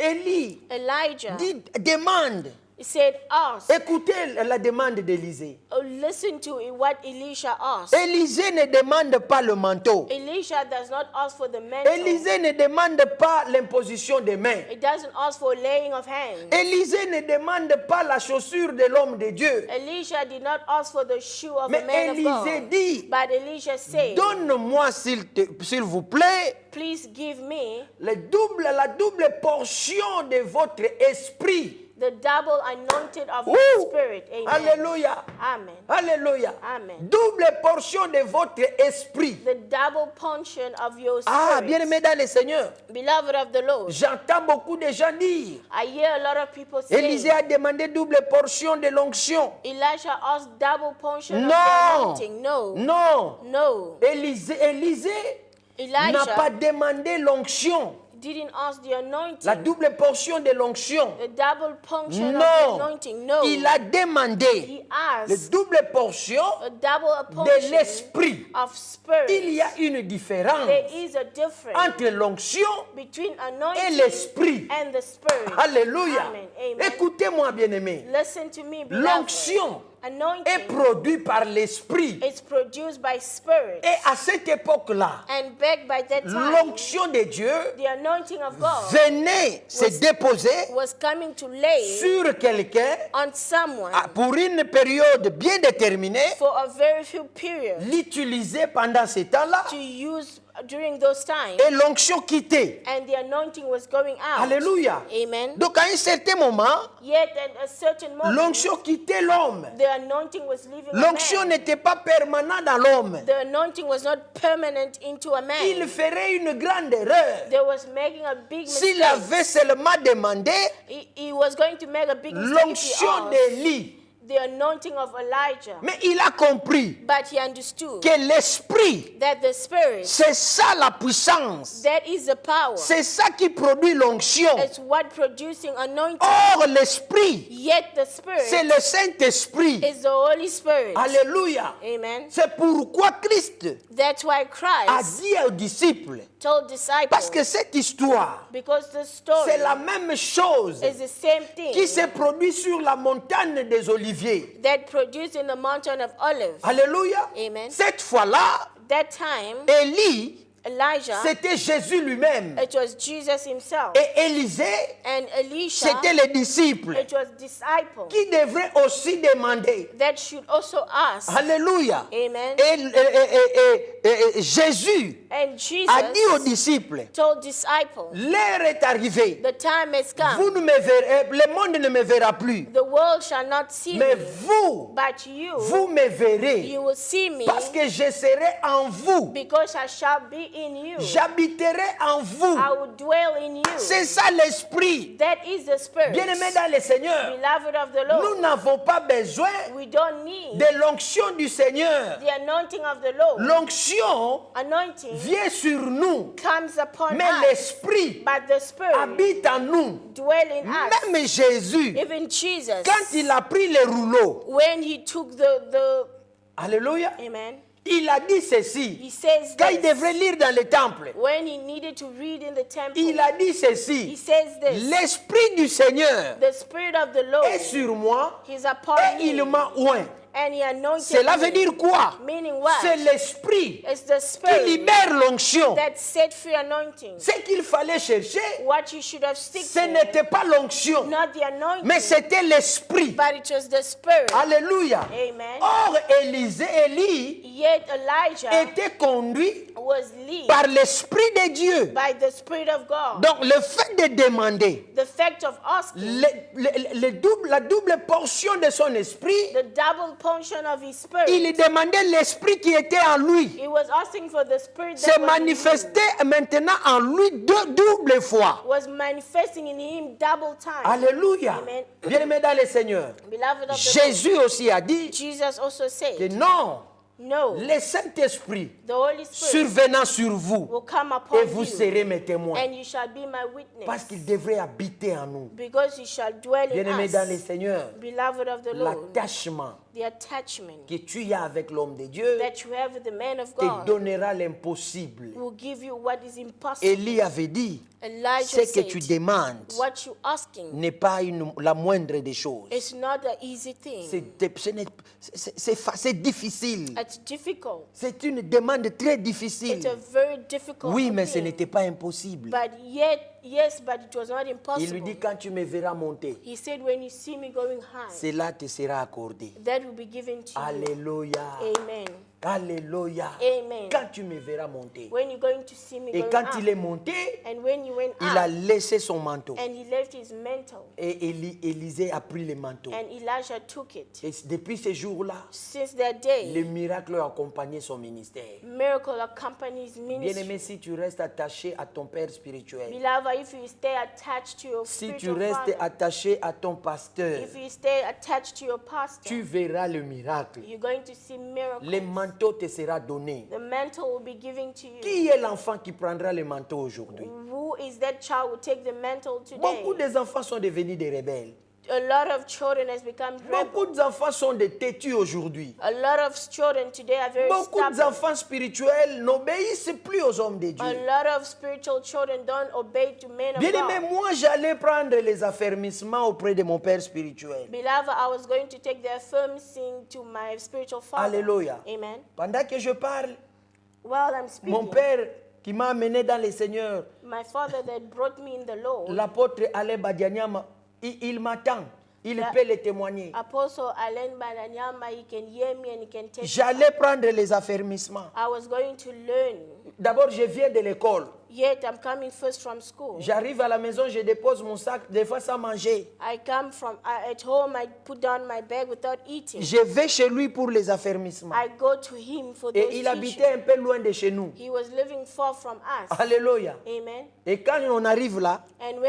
[SPEAKER 1] dit, demande.
[SPEAKER 2] he said, ask.
[SPEAKER 1] Écoutez la demande d'Élisée.
[SPEAKER 2] Listen to what Elisha asked.
[SPEAKER 1] Élisée ne demande pas le manteau.
[SPEAKER 2] Elisha does not ask for the mantle.
[SPEAKER 1] Élisée ne demande pas l'imposition des mains.
[SPEAKER 2] It doesn't ask for laying of hands.
[SPEAKER 1] Élisée ne demande pas la chaussure de l'homme de Dieu.
[SPEAKER 2] Elisha did not ask for the shoe of
[SPEAKER 1] Mais
[SPEAKER 2] a man of
[SPEAKER 1] Élisée
[SPEAKER 2] God.
[SPEAKER 1] dit,
[SPEAKER 2] But Elisha said,
[SPEAKER 1] donne-moi s'il vous plaît
[SPEAKER 2] please give me
[SPEAKER 1] la double portion de votre esprit.
[SPEAKER 2] the double anointed of
[SPEAKER 1] Ouh!
[SPEAKER 2] the Spirit. Amen.
[SPEAKER 1] Alléluia.
[SPEAKER 2] Amen.
[SPEAKER 1] Alléluia.
[SPEAKER 2] Amen.
[SPEAKER 1] Double portion de votre esprit.
[SPEAKER 2] The double portion of your
[SPEAKER 1] Ah,
[SPEAKER 2] spirit.
[SPEAKER 1] bien-aimé dans le Seigneur,
[SPEAKER 2] Beloved of the Lord,
[SPEAKER 1] j'entends beaucoup de gens dire,
[SPEAKER 2] I hear a lot of people say,
[SPEAKER 1] Élisée a demandé double portion de l'onction.
[SPEAKER 2] Elisha asked double portion of the
[SPEAKER 1] Non,
[SPEAKER 2] anointing. No.
[SPEAKER 1] non.
[SPEAKER 2] No.
[SPEAKER 1] Élisée n'a pas
[SPEAKER 2] Elijah
[SPEAKER 1] demandé l'onction,
[SPEAKER 2] didn't ask the anointing.
[SPEAKER 1] la double portion de l'onction.
[SPEAKER 2] The double portion of the
[SPEAKER 1] Non,
[SPEAKER 2] anointing. No.
[SPEAKER 1] il a demandé
[SPEAKER 2] He
[SPEAKER 1] la
[SPEAKER 2] asked
[SPEAKER 1] double portion
[SPEAKER 2] a double
[SPEAKER 1] de
[SPEAKER 2] portion
[SPEAKER 1] l'esprit.
[SPEAKER 2] of spirit.
[SPEAKER 1] Il y a une différence
[SPEAKER 2] There is a difference
[SPEAKER 1] entre l'onction
[SPEAKER 2] between
[SPEAKER 1] et
[SPEAKER 2] anointing
[SPEAKER 1] l'esprit.
[SPEAKER 2] and the spirit.
[SPEAKER 1] Alléluia.
[SPEAKER 2] Amen. Amen.
[SPEAKER 1] Écoutez-moi, bien-aimé.
[SPEAKER 2] Listen to me, beloved.
[SPEAKER 1] L'onction est
[SPEAKER 2] Anointing
[SPEAKER 1] produite par l'esprit.
[SPEAKER 2] is produced by spirit.
[SPEAKER 1] Et à cette époque-là,
[SPEAKER 2] And back by that time,
[SPEAKER 1] l'onction de Dieu
[SPEAKER 2] the anointing of God
[SPEAKER 1] venait se déposer
[SPEAKER 2] was coming to lay
[SPEAKER 1] sur quelqu'un
[SPEAKER 2] on someone
[SPEAKER 1] pour une période bien déterminée,
[SPEAKER 2] for a very few periods
[SPEAKER 1] l'utiliser pendant ce temps-là,
[SPEAKER 2] to use during those times,
[SPEAKER 1] et l'onction quittait.
[SPEAKER 2] and the anointing was going out.
[SPEAKER 1] Alléluia.
[SPEAKER 2] Amen.
[SPEAKER 1] Donc à un certain moment,
[SPEAKER 2] Yet at a certain moment,
[SPEAKER 1] l'onction quittait l'homme.
[SPEAKER 2] the anointing was leaving a
[SPEAKER 1] L'onction
[SPEAKER 2] man.
[SPEAKER 1] n'était pas permanente dans l'homme.
[SPEAKER 2] The anointing was not permanent into a man.
[SPEAKER 1] Il ferait une grande erreur
[SPEAKER 2] They was making a big
[SPEAKER 1] s'il
[SPEAKER 2] mistake.
[SPEAKER 1] avait seulement demandé
[SPEAKER 2] He was going to make a big mistake if he
[SPEAKER 1] l'onction
[SPEAKER 2] asked
[SPEAKER 1] d'Élie.
[SPEAKER 2] the anointing of Elijah.
[SPEAKER 1] Mais il a compris
[SPEAKER 2] But he understood
[SPEAKER 1] que l'esprit,
[SPEAKER 2] that the Spirit,
[SPEAKER 1] c'est ça la puissance.
[SPEAKER 2] that is the power.
[SPEAKER 1] C'est ça qui produit l'onction.
[SPEAKER 2] It's what producing anointing.
[SPEAKER 1] Or, l'esprit,
[SPEAKER 2] Yet the
[SPEAKER 1] c'est
[SPEAKER 2] Spirit
[SPEAKER 1] le Saint-Esprit.
[SPEAKER 2] is the Holy Spirit.
[SPEAKER 1] Alléluia.
[SPEAKER 2] Amen.
[SPEAKER 1] C'est pourquoi Christ
[SPEAKER 2] That's why
[SPEAKER 1] a
[SPEAKER 2] Christ
[SPEAKER 1] dit aux disciples,
[SPEAKER 2] told disciples,
[SPEAKER 1] parce que cette histoire,
[SPEAKER 2] because the story
[SPEAKER 1] c'est la même chose
[SPEAKER 2] is the same thing
[SPEAKER 1] qui s'est produite sur la montagne des Oliviers.
[SPEAKER 2] that produced in the mountain of Olives.
[SPEAKER 1] Alléluia.
[SPEAKER 2] Amen.
[SPEAKER 1] Cette fois-là,
[SPEAKER 2] That time,
[SPEAKER 1] Élie,
[SPEAKER 2] Elijah,
[SPEAKER 1] c'était Jésus lui-même.
[SPEAKER 2] it was Jesus himself.
[SPEAKER 1] Et Élisée,
[SPEAKER 2] And Elisha,
[SPEAKER 1] c'était les disciples
[SPEAKER 2] it was disciples
[SPEAKER 1] qui devraient aussi demander.
[SPEAKER 2] that should also ask.
[SPEAKER 1] Alléluia.
[SPEAKER 2] Amen.
[SPEAKER 1] Et Jésus
[SPEAKER 2] And
[SPEAKER 1] a dit aux
[SPEAKER 2] Jesus
[SPEAKER 1] disciples,
[SPEAKER 2] told disciples,
[SPEAKER 1] l'heure est arrivée.
[SPEAKER 2] the time has
[SPEAKER 1] Vous
[SPEAKER 2] come.
[SPEAKER 1] ne me verrez, le monde ne me verra plus.
[SPEAKER 2] The world shall not see
[SPEAKER 1] Mais
[SPEAKER 2] me,
[SPEAKER 1] vous,
[SPEAKER 2] but you,
[SPEAKER 1] vous me verrez.
[SPEAKER 2] you will see me,
[SPEAKER 1] Parce que je serai en vous.
[SPEAKER 2] because I shall be in you.
[SPEAKER 1] J'habiterai en vous.
[SPEAKER 2] I will dwell in you.
[SPEAKER 1] C'est ça l'esprit.
[SPEAKER 2] That is the Spirit.
[SPEAKER 1] Bien-aimés dans le Seigneur,
[SPEAKER 2] Beloved of the
[SPEAKER 1] nous
[SPEAKER 2] Lord,
[SPEAKER 1] n'avons pas besoin
[SPEAKER 2] we don't need
[SPEAKER 1] de l'onction du Seigneur.
[SPEAKER 2] the anointing of the Lord.
[SPEAKER 1] L'onction
[SPEAKER 2] Anointing
[SPEAKER 1] vient sur nous,
[SPEAKER 2] comes upon
[SPEAKER 1] mais
[SPEAKER 2] us,
[SPEAKER 1] l'esprit
[SPEAKER 2] but the Spirit
[SPEAKER 1] habite en nous.
[SPEAKER 2] dwell in us.
[SPEAKER 1] Même Jésus,
[SPEAKER 2] Even Jesus,
[SPEAKER 1] quand il a pris les rouleaux,
[SPEAKER 2] when he took the
[SPEAKER 1] alléluia,
[SPEAKER 2] amen,
[SPEAKER 1] il a dit ceci.
[SPEAKER 2] he says
[SPEAKER 1] Quand il
[SPEAKER 2] this.
[SPEAKER 1] devrait lire dans le temple,
[SPEAKER 2] When he needed to read in the temple,
[SPEAKER 1] il a dit
[SPEAKER 2] he
[SPEAKER 1] ceci.
[SPEAKER 2] says this.
[SPEAKER 1] L'esprit du Seigneur
[SPEAKER 2] The Spirit of the Lord
[SPEAKER 1] est sur moi
[SPEAKER 2] is upon
[SPEAKER 1] et il
[SPEAKER 2] me,
[SPEAKER 1] m'a oint.
[SPEAKER 2] and he anointed
[SPEAKER 1] Cela veut
[SPEAKER 2] me.
[SPEAKER 1] dire quoi?
[SPEAKER 2] Meaning what?
[SPEAKER 1] C'est l'esprit
[SPEAKER 2] It's the
[SPEAKER 1] qui
[SPEAKER 2] Spirit
[SPEAKER 1] libère l'onction.
[SPEAKER 2] that set free anointing.
[SPEAKER 1] Ce qu'il fallait chercher,
[SPEAKER 2] What you should have stick
[SPEAKER 1] ce
[SPEAKER 2] to,
[SPEAKER 1] n'était pas l'onction,
[SPEAKER 2] not the anointing,
[SPEAKER 1] mais c'était l'esprit.
[SPEAKER 2] but it was the Spirit.
[SPEAKER 1] Alléluia.
[SPEAKER 2] Amen.
[SPEAKER 1] Or, Élie
[SPEAKER 2] Yet Elijah
[SPEAKER 1] était conduit
[SPEAKER 2] was led
[SPEAKER 1] par l'esprit de Dieu.
[SPEAKER 2] by the Spirit of God.
[SPEAKER 1] Donc, le fait de demander
[SPEAKER 2] The fact of asking,
[SPEAKER 1] la double portion de son esprit,
[SPEAKER 2] the double portion of his Spirit,
[SPEAKER 1] il demandait l'esprit qui était en lui.
[SPEAKER 2] he was asking for the Spirit
[SPEAKER 1] Se
[SPEAKER 2] that was in him,
[SPEAKER 1] manifestait maintenant en lui double fois.
[SPEAKER 2] was manifesting in him double time.
[SPEAKER 1] Alléluia.
[SPEAKER 2] Amen.
[SPEAKER 1] Bien-aimés dans le Seigneur,
[SPEAKER 2] Beloved of the
[SPEAKER 1] Jésus aussi a dit
[SPEAKER 2] Lord, Jesus also
[SPEAKER 1] que
[SPEAKER 2] said,
[SPEAKER 1] non,
[SPEAKER 2] no,
[SPEAKER 1] le Saint-Esprit
[SPEAKER 2] the Holy Spirit
[SPEAKER 1] survenant sur vous
[SPEAKER 2] will come
[SPEAKER 1] et
[SPEAKER 2] upon
[SPEAKER 1] vous
[SPEAKER 2] you,
[SPEAKER 1] serez mes témoins.
[SPEAKER 2] and you shall be my
[SPEAKER 1] Parce
[SPEAKER 2] witness,
[SPEAKER 1] qu'il devrait habiter en nous.
[SPEAKER 2] because you shall dwell in
[SPEAKER 1] Bien-aimés dans le
[SPEAKER 2] us.
[SPEAKER 1] Seigneur,
[SPEAKER 2] Beloved of the Lord,
[SPEAKER 1] l'attachement
[SPEAKER 2] the attachment
[SPEAKER 1] que tu as avec l'homme de Dieu
[SPEAKER 2] that you have with the man of
[SPEAKER 1] te
[SPEAKER 2] God
[SPEAKER 1] donnera l'impossible.
[SPEAKER 2] will give you what is impossible.
[SPEAKER 1] Élie avait dit,
[SPEAKER 2] Elijah
[SPEAKER 1] ce que
[SPEAKER 2] said,
[SPEAKER 1] tu demandes
[SPEAKER 2] what you asking
[SPEAKER 1] n'est pas la moindre des choses.
[SPEAKER 2] is not an easy thing.
[SPEAKER 1] C'est difficile.
[SPEAKER 2] It's difficult.
[SPEAKER 1] C'est une demande très
[SPEAKER 2] It's
[SPEAKER 1] difficile.
[SPEAKER 2] a very difficult
[SPEAKER 1] Oui, mais ce
[SPEAKER 2] thing.
[SPEAKER 1] n'était pas impossible.
[SPEAKER 2] But yet, yes, but it was not
[SPEAKER 1] Il lui
[SPEAKER 2] impossible.
[SPEAKER 1] dit, quand tu me verras monter,
[SPEAKER 2] He said, when you see me going high,
[SPEAKER 1] cela te sera accordé.
[SPEAKER 2] that will be given to you.
[SPEAKER 1] Alléluia.
[SPEAKER 2] Amen.
[SPEAKER 1] Alléluia.
[SPEAKER 2] Amen.
[SPEAKER 1] Quand tu me verras monter.
[SPEAKER 2] When you're going to see me
[SPEAKER 1] Et
[SPEAKER 2] going
[SPEAKER 1] quand
[SPEAKER 2] up,
[SPEAKER 1] il est monté,
[SPEAKER 2] and when you went
[SPEAKER 1] il a
[SPEAKER 2] up,
[SPEAKER 1] laissé son manteau.
[SPEAKER 2] and he left his mantle,
[SPEAKER 1] Et Élisée a pris le manteau.
[SPEAKER 2] and Elijah took it.
[SPEAKER 1] Et depuis ce jour-là,
[SPEAKER 2] Since that
[SPEAKER 1] le
[SPEAKER 2] day,
[SPEAKER 1] miracle a accompagné son ministère.
[SPEAKER 2] miracle accompanies ministry.
[SPEAKER 1] Bien-aimé, si tu restes attaché à ton père spirituel,
[SPEAKER 2] Beloved, if you stay attached to your
[SPEAKER 1] si tu
[SPEAKER 2] spiritual
[SPEAKER 1] restes
[SPEAKER 2] father,
[SPEAKER 1] attaché à ton pasteur,
[SPEAKER 2] if you stay attached to your pastor,
[SPEAKER 1] tu verras le miracle.
[SPEAKER 2] you're going to see miracles.
[SPEAKER 1] Le manteau te sera donné.
[SPEAKER 2] The mantle will be given to you.
[SPEAKER 1] Qui est l'enfant qui prendra le manteau aujourd'hui?
[SPEAKER 2] Who is that child who will take the mantle today?
[SPEAKER 1] Beaucoup d'enfants sont devenus des rebelles.
[SPEAKER 2] A lot of children has become
[SPEAKER 1] Beaucoup
[SPEAKER 2] rebels.
[SPEAKER 1] d'enfants sont des têtus aujourd'hui.
[SPEAKER 2] A lot of children today are very
[SPEAKER 1] Beaucoup
[SPEAKER 2] stubborn.
[SPEAKER 1] d'enfants spirituels n'obéissent plus aux hommes de
[SPEAKER 2] A
[SPEAKER 1] Dieu.
[SPEAKER 2] lot of spiritual children don't obey to men of
[SPEAKER 1] Bien-aimé,
[SPEAKER 2] God.
[SPEAKER 1] moi j'allais prendre les affermissements auprès de mon père spirituel.
[SPEAKER 2] Beloved, I was going to take the affirming to my spiritual father.
[SPEAKER 1] Alléluia.
[SPEAKER 2] Amen.
[SPEAKER 1] Pendant que je parle,
[SPEAKER 2] While I'm speaking,
[SPEAKER 1] mon père qui m'a amené dans le Seigneur,
[SPEAKER 2] my father that brought me in the Lord,
[SPEAKER 1] l'apôtre Alain Badianyama, il m'attend. Il peut le témoigner.
[SPEAKER 2] Apostle Alain Bananyama, he can hear me and he can testify.
[SPEAKER 1] J'allais prendre les affermissements.
[SPEAKER 2] I was going to learn.
[SPEAKER 1] D'abord, je viens de l'école.
[SPEAKER 2] Yet I'm coming first from school.
[SPEAKER 1] J'arrive à la maison, je dépose mon sac, des fois sans manger.
[SPEAKER 2] I come from at home. I put down my bag without eating.
[SPEAKER 1] Je vais chez lui pour les affermissements.
[SPEAKER 2] I go to him for those
[SPEAKER 1] Et il habitait
[SPEAKER 2] teachings.
[SPEAKER 1] un peu loin de chez nous.
[SPEAKER 2] He was living far from us.
[SPEAKER 1] Alléluia.
[SPEAKER 2] Amen.
[SPEAKER 1] Et quand on arrive là,
[SPEAKER 2] And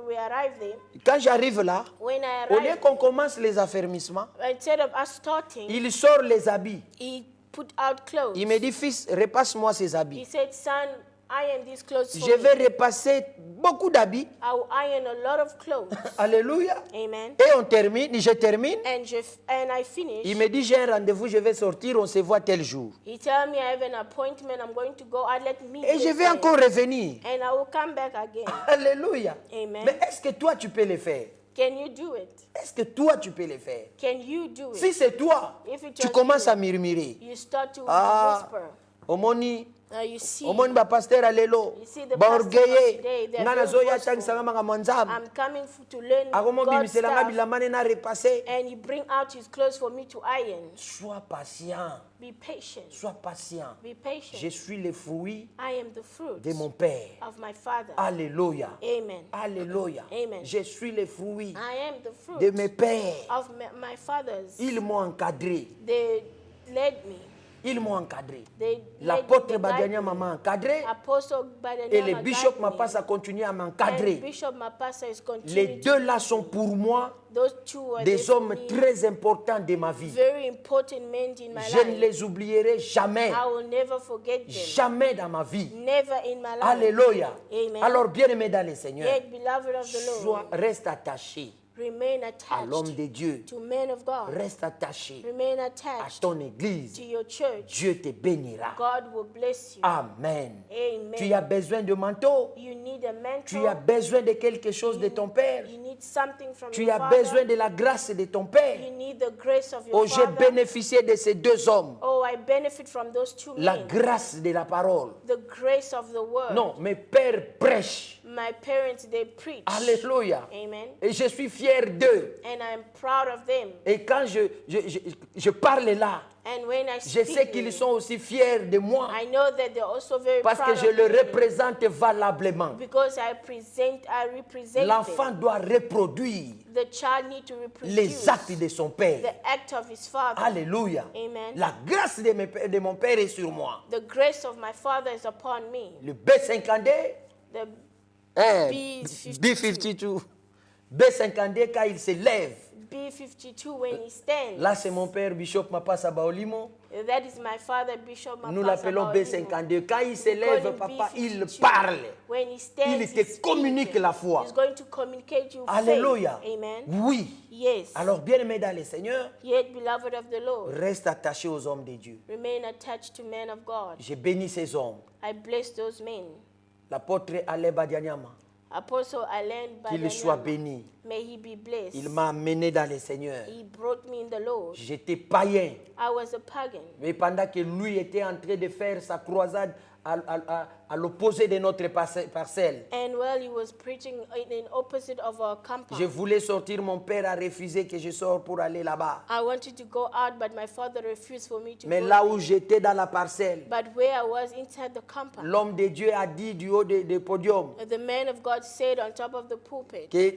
[SPEAKER 2] we arrive there,
[SPEAKER 1] quand j'arrive là,
[SPEAKER 2] when I
[SPEAKER 1] au lieu
[SPEAKER 2] arrived,
[SPEAKER 1] qu'on commence les affermissements,
[SPEAKER 2] instead of us starting,
[SPEAKER 1] il sort les habits.
[SPEAKER 2] he put out clothes.
[SPEAKER 1] Il me dit, fils, repasse-moi ces
[SPEAKER 2] He
[SPEAKER 1] habits.
[SPEAKER 2] said, son, iron these clothes for
[SPEAKER 1] Je vais
[SPEAKER 2] me.
[SPEAKER 1] repasser beaucoup d'habits.
[SPEAKER 2] I will iron a lot of clothes.
[SPEAKER 1] Alléluia.
[SPEAKER 2] Amen.
[SPEAKER 1] Et on termine, je termine.
[SPEAKER 2] And I finish.
[SPEAKER 1] Il me dit, j'ai un rendez-vous, je vais sortir, on se voit tel jour.
[SPEAKER 2] He tell me I have an appointment, I'm going to go out, let me
[SPEAKER 1] Et je vais encore revenir.
[SPEAKER 2] and I will come back again.
[SPEAKER 1] Alléluia.
[SPEAKER 2] Amen.
[SPEAKER 1] Mais est-ce que toi, tu peux le faire?
[SPEAKER 2] Can you do it?
[SPEAKER 1] Est-ce que toi, tu peux le faire?
[SPEAKER 2] Can you do
[SPEAKER 1] Si
[SPEAKER 2] it?
[SPEAKER 1] c'est toi,
[SPEAKER 2] If it
[SPEAKER 1] tu
[SPEAKER 2] was
[SPEAKER 1] commences
[SPEAKER 2] you,
[SPEAKER 1] à murmurer.
[SPEAKER 2] you start to
[SPEAKER 1] Ah,
[SPEAKER 2] whisper.
[SPEAKER 1] omoni,
[SPEAKER 2] You see,
[SPEAKER 1] omoni ba pasteur alelo.
[SPEAKER 2] You see the
[SPEAKER 1] Ba
[SPEAKER 2] pastors of
[SPEAKER 1] orgueilleux.
[SPEAKER 2] today, they are
[SPEAKER 1] Nga
[SPEAKER 2] very
[SPEAKER 1] nazoya
[SPEAKER 2] boastful.
[SPEAKER 1] changisanga manga mwanzam.
[SPEAKER 2] I'm coming to learn
[SPEAKER 1] Akomo
[SPEAKER 2] God's
[SPEAKER 1] bimiselanga
[SPEAKER 2] stuff,
[SPEAKER 1] bilamane na repasser.
[SPEAKER 2] and he bring out his clothes for me to iron.
[SPEAKER 1] Sois patient.
[SPEAKER 2] Be patient.
[SPEAKER 1] Sois patient.
[SPEAKER 2] Be patient.
[SPEAKER 1] Je suis le fruit
[SPEAKER 2] I am the fruit
[SPEAKER 1] de mon Père.
[SPEAKER 2] of my Father.
[SPEAKER 1] Alléluia.
[SPEAKER 2] Amen.
[SPEAKER 1] Alléluia.
[SPEAKER 2] Amen.
[SPEAKER 1] Je suis le fruit
[SPEAKER 2] I am the fruit
[SPEAKER 1] de mes pères.
[SPEAKER 2] of my fathers.
[SPEAKER 1] Ils m'ont encadré.
[SPEAKER 2] They led me.
[SPEAKER 1] Ils m'ont encadré.
[SPEAKER 2] They
[SPEAKER 1] L'apôtre
[SPEAKER 2] led me, they
[SPEAKER 1] Badania
[SPEAKER 2] guided me.
[SPEAKER 1] m'a encadré.
[SPEAKER 2] Apostle
[SPEAKER 1] Et
[SPEAKER 2] Badania
[SPEAKER 1] le bishop
[SPEAKER 2] guided me.
[SPEAKER 1] Mapassa continue à
[SPEAKER 2] And
[SPEAKER 1] m'encadrer.
[SPEAKER 2] Bishop Mapassa is
[SPEAKER 1] Les
[SPEAKER 2] continuing.
[SPEAKER 1] deux là sont pour moi
[SPEAKER 2] Those two are
[SPEAKER 1] des
[SPEAKER 2] there for
[SPEAKER 1] hommes
[SPEAKER 2] me,
[SPEAKER 1] très importants de ma vie.
[SPEAKER 2] very important men in my
[SPEAKER 1] Je ne
[SPEAKER 2] life.
[SPEAKER 1] les oublierai jamais.
[SPEAKER 2] I will never forget them.
[SPEAKER 1] Jamais dans ma vie.
[SPEAKER 2] Never in my life.
[SPEAKER 1] Alléluia.
[SPEAKER 2] Amen.
[SPEAKER 1] Alors, bien-aimé dans le Seigneur,
[SPEAKER 2] Yet, beloved of the Lord,
[SPEAKER 1] reste attaché
[SPEAKER 2] remain
[SPEAKER 1] à l'homme
[SPEAKER 2] attached
[SPEAKER 1] de Dieu.
[SPEAKER 2] to men of God.
[SPEAKER 1] Reste attaché
[SPEAKER 2] Remain
[SPEAKER 1] à
[SPEAKER 2] attached
[SPEAKER 1] ton église.
[SPEAKER 2] to your church.
[SPEAKER 1] Dieu te bénira.
[SPEAKER 2] God will bless you.
[SPEAKER 1] Amen.
[SPEAKER 2] Amen.
[SPEAKER 1] Tu as besoin de manteau.
[SPEAKER 2] You need a
[SPEAKER 1] Tu as
[SPEAKER 2] mentor.
[SPEAKER 1] besoin de quelque chose de ton Père.
[SPEAKER 2] You need something from
[SPEAKER 1] Tu
[SPEAKER 2] your
[SPEAKER 1] as
[SPEAKER 2] father.
[SPEAKER 1] besoin de la grâce de ton Père.
[SPEAKER 2] You need the grace of your
[SPEAKER 1] Oh, j'ai
[SPEAKER 2] father.
[SPEAKER 1] bénéficié de ces deux hommes.
[SPEAKER 2] Oh, I benefit from those two
[SPEAKER 1] La
[SPEAKER 2] men.
[SPEAKER 1] grâce de la parole.
[SPEAKER 2] The grace of the word.
[SPEAKER 1] Non, mes pères prêchent.
[SPEAKER 2] My parents, they preach.
[SPEAKER 1] Alléluia.
[SPEAKER 2] Amen.
[SPEAKER 1] Et je suis fier d'eux.
[SPEAKER 2] And I'm proud of them.
[SPEAKER 1] Et quand je parle là,
[SPEAKER 2] And when I
[SPEAKER 1] je
[SPEAKER 2] speak,
[SPEAKER 1] sais qu'ils sont aussi fiers de moi.
[SPEAKER 2] I know that they're also very
[SPEAKER 1] Parce que
[SPEAKER 2] proud
[SPEAKER 1] je
[SPEAKER 2] of
[SPEAKER 1] le
[SPEAKER 2] me.
[SPEAKER 1] représente valablement.
[SPEAKER 2] Because I represent
[SPEAKER 1] L'enfant
[SPEAKER 2] them.
[SPEAKER 1] doit reproduire
[SPEAKER 2] The child need to reproduce
[SPEAKER 1] les actes de son Père.
[SPEAKER 2] the act of his father.
[SPEAKER 1] Alléluia.
[SPEAKER 2] Amen.
[SPEAKER 1] La grâce de mon Père est sur moi.
[SPEAKER 2] The grace of my father is upon me.
[SPEAKER 1] Le B52,
[SPEAKER 2] The
[SPEAKER 1] B52, B52 quand il se lève.
[SPEAKER 2] B52 when he stands.
[SPEAKER 1] Là, c'est mon Père, Bishop Mapassa Baolimo.
[SPEAKER 2] That is my father, Bishop
[SPEAKER 1] Nous
[SPEAKER 2] Mapassa
[SPEAKER 1] l'appelons
[SPEAKER 2] Baolimo.
[SPEAKER 1] B52. Quand il se
[SPEAKER 2] We call
[SPEAKER 1] lève,
[SPEAKER 2] him
[SPEAKER 1] papa, il
[SPEAKER 2] B52.
[SPEAKER 1] parle.
[SPEAKER 2] When he stands,
[SPEAKER 1] Il
[SPEAKER 2] he
[SPEAKER 1] te
[SPEAKER 2] speaks.
[SPEAKER 1] communique la foi.
[SPEAKER 2] He's going to communicate you
[SPEAKER 1] Alléluia.
[SPEAKER 2] faith. Amen.
[SPEAKER 1] Oui.
[SPEAKER 2] Yes.
[SPEAKER 1] Alors, bien-aimé dans le Seigneur,
[SPEAKER 2] Yet, beloved of the Lord,
[SPEAKER 1] reste attaché aux hommes de Dieu.
[SPEAKER 2] remain attached to men of God.
[SPEAKER 1] Je bénis ces hommes.
[SPEAKER 2] I bless those men.
[SPEAKER 1] L'apôtre Ale Badianyama,
[SPEAKER 2] Apostle Alain
[SPEAKER 1] qu'il soit
[SPEAKER 2] Badanyama,
[SPEAKER 1] béni.
[SPEAKER 2] may he be blessed.
[SPEAKER 1] Il m'a amené dans le Seigneur.
[SPEAKER 2] He brought me in the Lord.
[SPEAKER 1] J'étais païen.
[SPEAKER 2] I was a pagan.
[SPEAKER 1] Mais pendant que lui était en train de faire sa croisade à l'opposé de notre parcelle,
[SPEAKER 2] And while he was preaching in opposite of our compound,
[SPEAKER 1] je voulais sortir. Mon père a refusé que je sorte pour aller là-bas.
[SPEAKER 2] I wanted to go out, but my father refused for me to
[SPEAKER 1] Mais
[SPEAKER 2] go.
[SPEAKER 1] là où j'étais dans la parcelle,
[SPEAKER 2] But where I was inside the compound,
[SPEAKER 1] l'homme de Dieu a dit du haut du podium
[SPEAKER 2] the man of God said on top of the pulpit,
[SPEAKER 1] que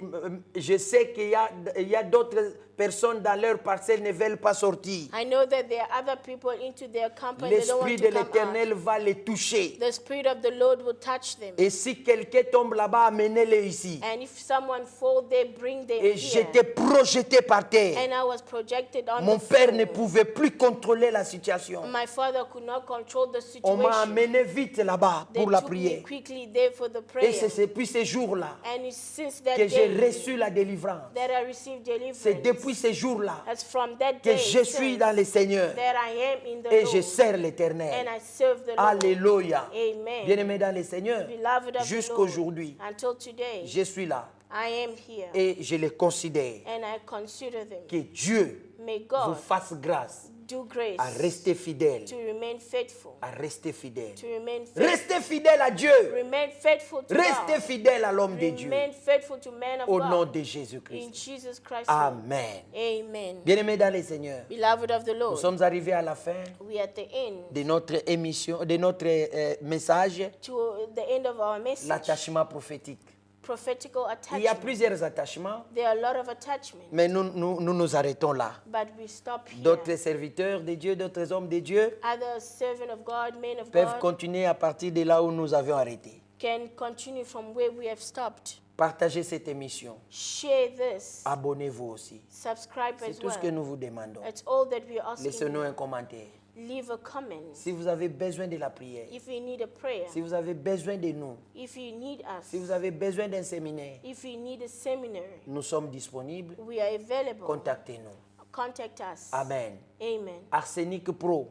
[SPEAKER 1] je sais qu'il y a d'autres personnes dans leur parcelle ne veulent pas sortir.
[SPEAKER 2] I know that there are other people into their compound that don't
[SPEAKER 1] L'Esprit
[SPEAKER 2] want
[SPEAKER 1] de
[SPEAKER 2] to come out.
[SPEAKER 1] l'Éternel va les toucher.
[SPEAKER 2] The Spirit of the Lord will touch them.
[SPEAKER 1] Et si quelqu'un tombe là-bas, amenez-le ici.
[SPEAKER 2] And if someone fall there, bring them
[SPEAKER 1] Et
[SPEAKER 2] here.
[SPEAKER 1] j'étais projeté par terre.
[SPEAKER 2] And I was projected on
[SPEAKER 1] Mon
[SPEAKER 2] the
[SPEAKER 1] père
[SPEAKER 2] floor.
[SPEAKER 1] ne pouvait plus contrôler la situation.
[SPEAKER 2] My father could not control the
[SPEAKER 1] On m'a
[SPEAKER 2] situation.
[SPEAKER 1] amené vite là-bas
[SPEAKER 2] They
[SPEAKER 1] pour la
[SPEAKER 2] took me
[SPEAKER 1] prière.
[SPEAKER 2] quickly there for the
[SPEAKER 1] Et
[SPEAKER 2] prayer.
[SPEAKER 1] c'est depuis ces jours-là
[SPEAKER 2] And it's since that
[SPEAKER 1] que j'ai
[SPEAKER 2] day
[SPEAKER 1] reçu la délivrance.
[SPEAKER 2] that I received
[SPEAKER 1] C'est depuis
[SPEAKER 2] deliverance.
[SPEAKER 1] ces jours-là
[SPEAKER 2] That's from that
[SPEAKER 1] que
[SPEAKER 2] day
[SPEAKER 1] je suis
[SPEAKER 2] since
[SPEAKER 1] dans le Seigneur
[SPEAKER 2] that I am in the
[SPEAKER 1] et je
[SPEAKER 2] Lord.
[SPEAKER 1] sers
[SPEAKER 2] And
[SPEAKER 1] l'Éternel.
[SPEAKER 2] I serve the Lord.
[SPEAKER 1] Alléluia.
[SPEAKER 2] Amen.
[SPEAKER 1] Bien-aimé dans le Seigneur,
[SPEAKER 2] Beloved of the
[SPEAKER 1] jusqu'aujourd'hui,
[SPEAKER 2] Lord, until today,
[SPEAKER 1] je suis là
[SPEAKER 2] I am here.
[SPEAKER 1] et je les considère.
[SPEAKER 2] And I consider them.
[SPEAKER 1] Que Dieu
[SPEAKER 2] May
[SPEAKER 1] vous
[SPEAKER 2] God
[SPEAKER 1] fasse grâce
[SPEAKER 2] do grace
[SPEAKER 1] à rester fidèle.
[SPEAKER 2] to remain faithful.
[SPEAKER 1] À rester fidèle.
[SPEAKER 2] To remain faithful.
[SPEAKER 1] Restez fidèle à Dieu.
[SPEAKER 2] Remain faithful to
[SPEAKER 1] Restez
[SPEAKER 2] God.
[SPEAKER 1] fidèle à l'homme de Dieu.
[SPEAKER 2] Remain faithful to man of
[SPEAKER 1] Au
[SPEAKER 2] God.
[SPEAKER 1] nom de
[SPEAKER 2] In
[SPEAKER 1] Jésus-Christ.
[SPEAKER 2] Jesus Christ's name.
[SPEAKER 1] Amen.
[SPEAKER 2] Amen.
[SPEAKER 1] Bien-aimés dans le Seigneur,
[SPEAKER 2] Beloved of the
[SPEAKER 1] nous
[SPEAKER 2] Lord,
[SPEAKER 1] sommes arrivés à la fin
[SPEAKER 2] we are at the end,
[SPEAKER 1] de notre émission, de notre message,
[SPEAKER 2] to the end of our message,
[SPEAKER 1] l'attachement prophétique.
[SPEAKER 2] prophetical
[SPEAKER 1] Il y a
[SPEAKER 2] attachment.
[SPEAKER 1] plusieurs attachements,
[SPEAKER 2] There are a lot of attachments,
[SPEAKER 1] mais nous arrêtons là.
[SPEAKER 2] but we stop here.
[SPEAKER 1] D'autres serviteurs de Dieu, d'autres hommes de Dieu
[SPEAKER 2] Other servants of God, men of
[SPEAKER 1] peuvent
[SPEAKER 2] God,
[SPEAKER 1] continuer à partir de là où nous avions arrêté.
[SPEAKER 2] can continue from where we have stopped.
[SPEAKER 1] Partagez cette émission.
[SPEAKER 2] Share this.
[SPEAKER 1] Abonnez-vous aussi.
[SPEAKER 2] Subscribe
[SPEAKER 1] C'est
[SPEAKER 2] as
[SPEAKER 1] tout ce que
[SPEAKER 2] well.
[SPEAKER 1] nous vous demandons.
[SPEAKER 2] That's all that we are asking.
[SPEAKER 1] Laissez-nous un commentaire.
[SPEAKER 2] Leave a comment.
[SPEAKER 1] Si vous avez besoin de la prière,
[SPEAKER 2] If you need a prayer,
[SPEAKER 1] si vous avez besoin de nous,
[SPEAKER 2] if you need us,
[SPEAKER 1] si vous avez besoin d'un séminaire,
[SPEAKER 2] if you need a seminary,
[SPEAKER 1] nous sommes disponibles.
[SPEAKER 2] we are available.
[SPEAKER 1] Contactez-nous.
[SPEAKER 2] Contact us.
[SPEAKER 1] Amen.
[SPEAKER 2] Amen.
[SPEAKER 1] Arsenic Pro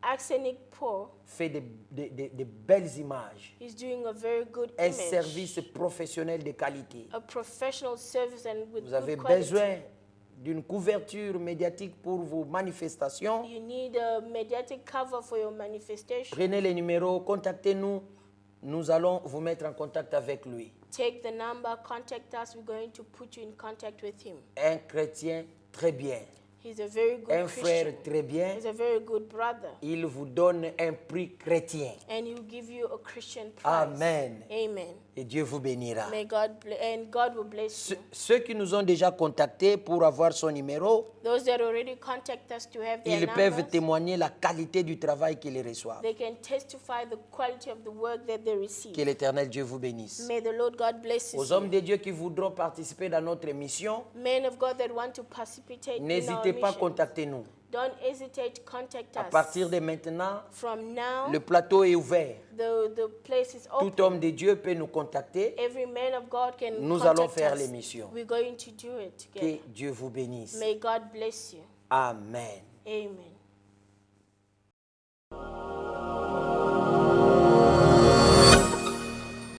[SPEAKER 2] Arsenic Pro
[SPEAKER 1] fait de belles images.
[SPEAKER 2] is doing a very good
[SPEAKER 1] Un
[SPEAKER 2] image.
[SPEAKER 1] service professionnel de qualité.
[SPEAKER 2] A professional service and with
[SPEAKER 1] Vous avez
[SPEAKER 2] good quality.
[SPEAKER 1] besoin d'une couverture médiatique pour vos manifestations.
[SPEAKER 2] You need a mediatic cover for your manifestation.
[SPEAKER 1] Prenez les numéros, contactez-nous. Nous allons vous mettre en contact avec lui.
[SPEAKER 2] Take the number, contact us. We're going to put you in contact with him.
[SPEAKER 1] Un chrétien très bien.
[SPEAKER 2] He's a very good
[SPEAKER 1] Un
[SPEAKER 2] Christian.
[SPEAKER 1] frère très bien.
[SPEAKER 2] He's a very good brother.
[SPEAKER 1] Il vous donne un prix chrétien.
[SPEAKER 2] And he'll give you a Christian prize.
[SPEAKER 1] Amen.
[SPEAKER 2] Amen.
[SPEAKER 1] Et Dieu vous bénira.
[SPEAKER 2] May God and God will bless you.
[SPEAKER 1] Ceux qui nous ont déjà contactés pour avoir son numéro,
[SPEAKER 2] Those that already contact us to have their
[SPEAKER 1] ils peuvent
[SPEAKER 2] numbers,
[SPEAKER 1] témoigner la qualité du travail qu'ils reçoivent.
[SPEAKER 2] they can testify the quality of the work that they receive.
[SPEAKER 1] Que l'Éternel Dieu vous bénisse.
[SPEAKER 2] May the Lord God bless
[SPEAKER 1] Aux
[SPEAKER 2] you.
[SPEAKER 1] hommes de Dieu qui voudront participer dans notre émission,
[SPEAKER 2] Men of God that want to participate in our
[SPEAKER 1] n'hésitez pas à
[SPEAKER 2] mission,
[SPEAKER 1] contacter nous.
[SPEAKER 2] don't hesitate to contact
[SPEAKER 1] À
[SPEAKER 2] us.
[SPEAKER 1] partir de maintenant,
[SPEAKER 2] From now,
[SPEAKER 1] le plateau est ouvert.
[SPEAKER 2] the place is open.
[SPEAKER 1] Tout homme de Dieu peut nous contacter.
[SPEAKER 2] Every man of God can
[SPEAKER 1] Nous
[SPEAKER 2] contact
[SPEAKER 1] allons faire
[SPEAKER 2] us.
[SPEAKER 1] l'émission.
[SPEAKER 2] We're going to do it together.
[SPEAKER 1] Que Dieu vous bénisse.
[SPEAKER 2] May God bless you.
[SPEAKER 1] Amen.
[SPEAKER 2] Amen.